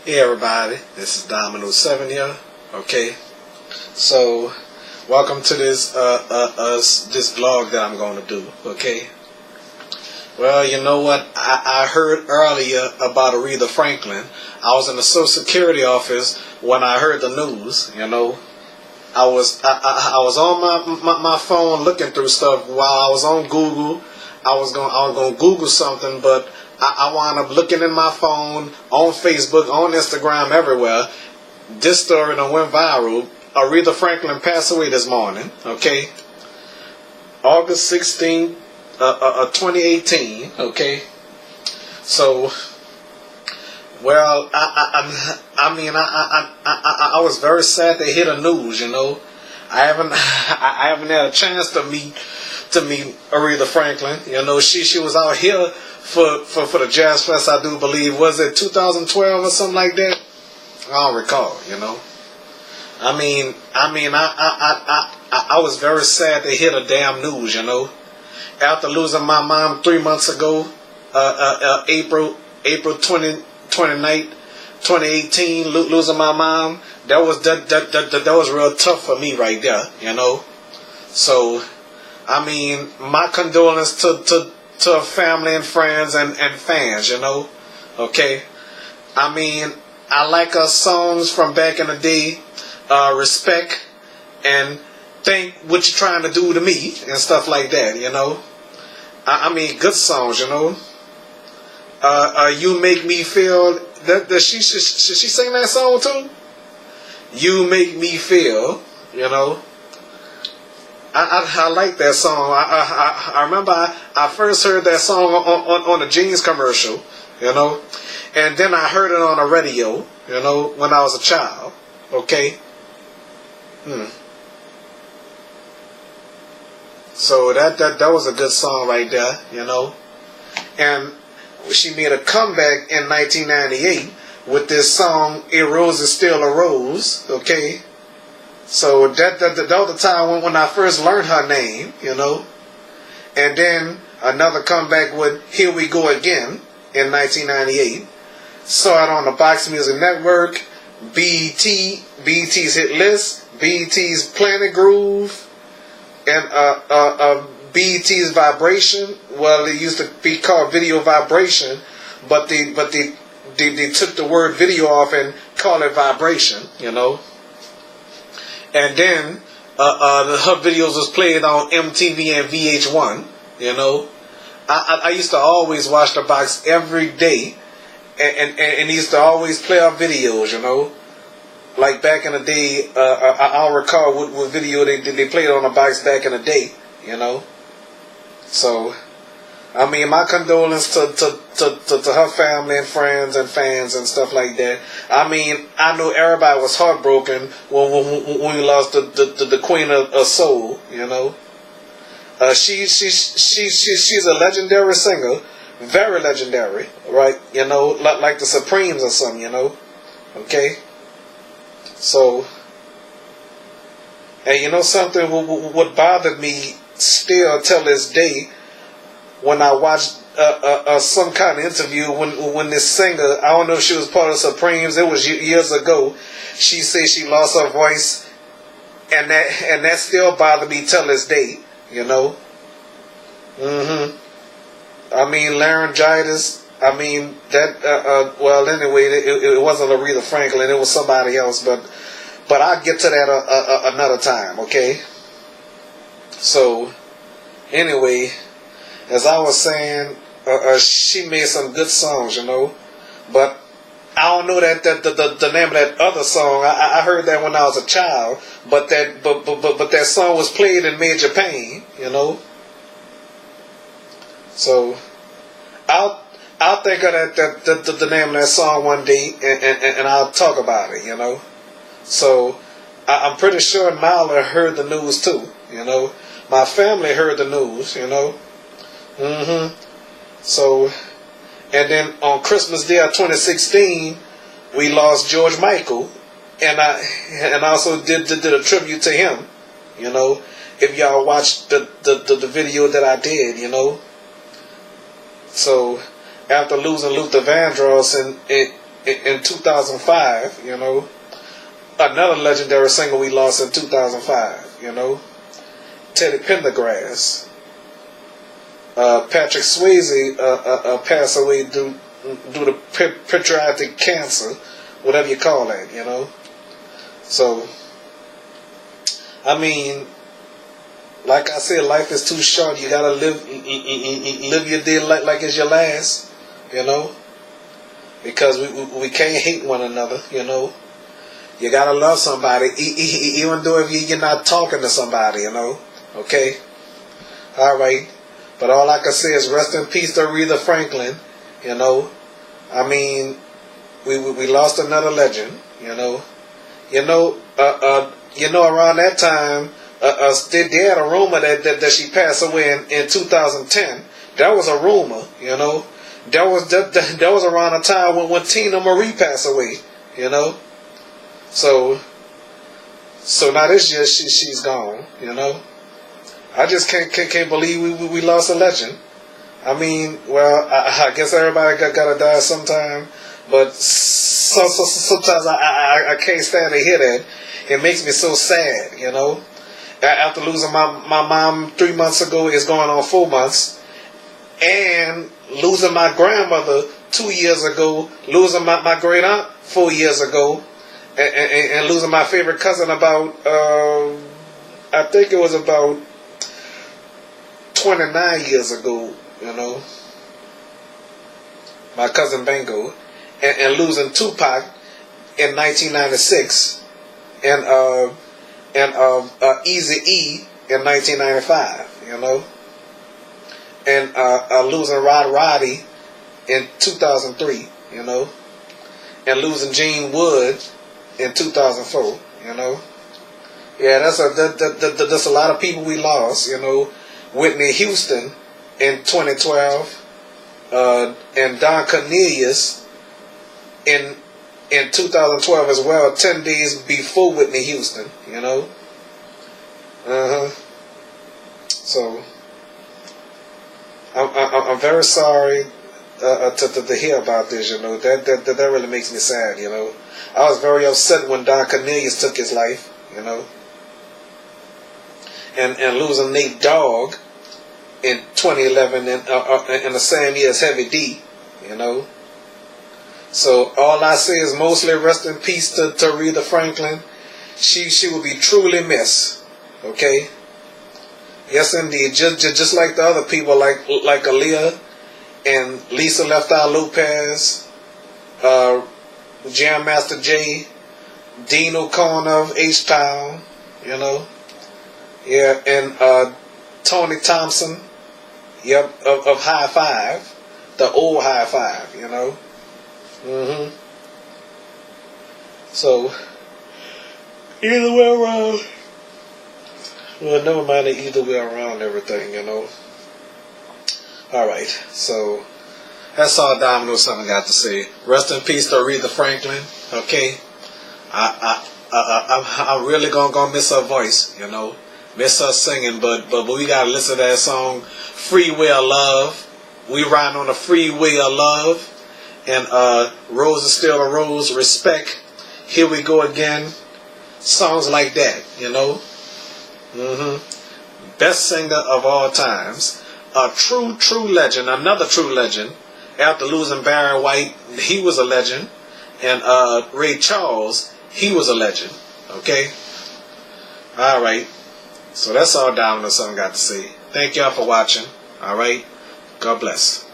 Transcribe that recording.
Hey everybody, this is Dominoes 7 here. Okay, so welcome to this this vlog that I'm gonna do. Okay, well, you know what? I heard earlier about Aretha Franklin. I was in the Social Security office when I heard the news. You know, I was on my phone looking through stuff while I was on Google. I was gonna Google something, but I wound up looking in my phone, on Facebook, on Instagram, everywhere. This story done went viral. Aretha Franklin passed away this morning. Okay, August 16th, 2018. Okay, so well, I was very sad to hear the news. You know, I haven't had a chance to meet Aretha Franklin. You know, she was out here for the Jazz Fest, I do believe. Was it 2012 or something like that? I don't recall. You know, I was very sad to hear the damn news. You know, after losing my mom 3 months ago, April 29th, 2018, losing my mom. That was real tough for me right there. You know, so. My condolence to family and friends and fans, you know, okay? I like her songs from back in the day, Respect and Think What You're Trying to Do to Me and stuff like that, you know? Good songs, you know? You Make Me Feel, she sang that song too? You Make Me Feel, you know? I like that song. I remember I first heard that song on a jeans commercial, you know, and then I heard it on the radio, you know, when I was a child. Okay. So that was a good song right there, you know, and she made a comeback in 1998 with this song "A Rose Is Still a Rose." Okay. So that was the time when I first learned her name, you know. And then another comeback with "Here We Go Again" in 1998. Saw it on the Box Music Network, BET's Hit List, BET's Planet Groove, and BET's Vibration. Well, it used to be called Video Vibration, but they took the word video off and called it Vibration, you know. And then her videos was played on MTV and VH1. You know, I used to always watch the box every day, and used to always play her videos. You know, like back in the day, I'll recall what video they played on the box back in the day. You know, so my condolence to her family and friends and fans and stuff like that. I know everybody was heartbroken when we lost the Queen of Soul. You know, she's a legendary singer, very legendary, right? You know, like the Supremes or something. You know, okay. So, and you know something, what bothered me still till this day. When I watched some kind of interview when this singer, I don't know if she was part of Supremes, it was years ago, she said she lost her voice, and that still bothered me till this day, you know. Laryngitis. Well, anyway, it wasn't Aretha Franklin, it was somebody else, but I'll get to that another time, okay? So, anyway. As I was saying, she made some good songs, you know, but I don't know that the name of that other song. I heard that when I was a child, but that song was played in Major Pain, you know. So I'll think of the name of that song one day, and I'll talk about it, you know. So I'm pretty sure Nyla heard the news too, you know. My family heard the news, you know. So, and then on Christmas Day of 2016, we lost George Michael, and I also did a tribute to him. You know, if y'all watched the video that I did, you know. So after losing Luther Vandross in 2005, you know. Another legendary singer we lost in 2005, you know. Teddy Pendergrass. Patrick Swayze passed away due to pancreatic cancer, whatever you call that, you know. So, I mean, like I said, life is too short. You gotta live your day like it's your last, you know. Because we can't hate one another, you know. You gotta love somebody, even though if you're not talking to somebody, you know. Okay? Alright. But all I can say is rest in peace to Aretha Franklin, you know. I mean, we lost another legend, you know. You know, around that time, they had a rumor that she passed away in 2010. That was a rumor, you know. That was around the time when Tina Marie passed away, you know. So now this year she's gone, you know. I just can't believe we lost a legend. I mean, well, I guess everybody gotta die sometime, but sometimes I can't stand to hear that. It makes me so sad, you know. After losing my mom 3 months ago, it's going on 4 months, and losing my grandmother 2 years ago, losing my great aunt 4 years ago, and losing my favorite cousin about I think it was about 29 years ago, you know, my cousin Bango, and losing Tupac in 1996, and Eazy-E in 1995, you know, and losing Rod Roddy in 2003, you know, and losing Gene Wood in 2004, you know. Yeah, that's a lot of people we lost, you know. Whitney Houston in 2012, and Don Cornelius in 2012 as well, 10 days before Whitney Houston, you know. So I'm very sorry to hear about this, you know. That really makes me sad, you know. I was very upset when Don Cornelius took his life, you know. And losing Nate Dogg in 2011 in the same year as Heavy D, you know. So all I say is mostly rest in peace to Aretha Franklin. She will be truly missed. Okay. Yes, indeed. Just like the other people, like Aaliyah and Lisa Left Eye Lopez, Jam Master Jay, Dean O'Connor of H-Town, you know. Yeah, and Tony Thompson, yep, of High Five, the old High Five, you know. So, either way around, well, never mind the either way around everything, you know. Alright, so, that's all Dominoes something got to say. Rest in peace to Aretha Franklin, okay. I'm really gonna miss her voice, you know. Miss her singing, but we gotta listen to that song, Freeway of Love. We ride on the freeway of love. And Rose is still a rose, respect. Here we go again. Songs like that, you know. Best singer of all times. A true legend, another true legend. After losing Barry White, he was a legend. And Ray Charles, he was a legend. Okay? Alright. So that's all Dominoes Son got to say. Thank y'all for watching. Alright? God bless.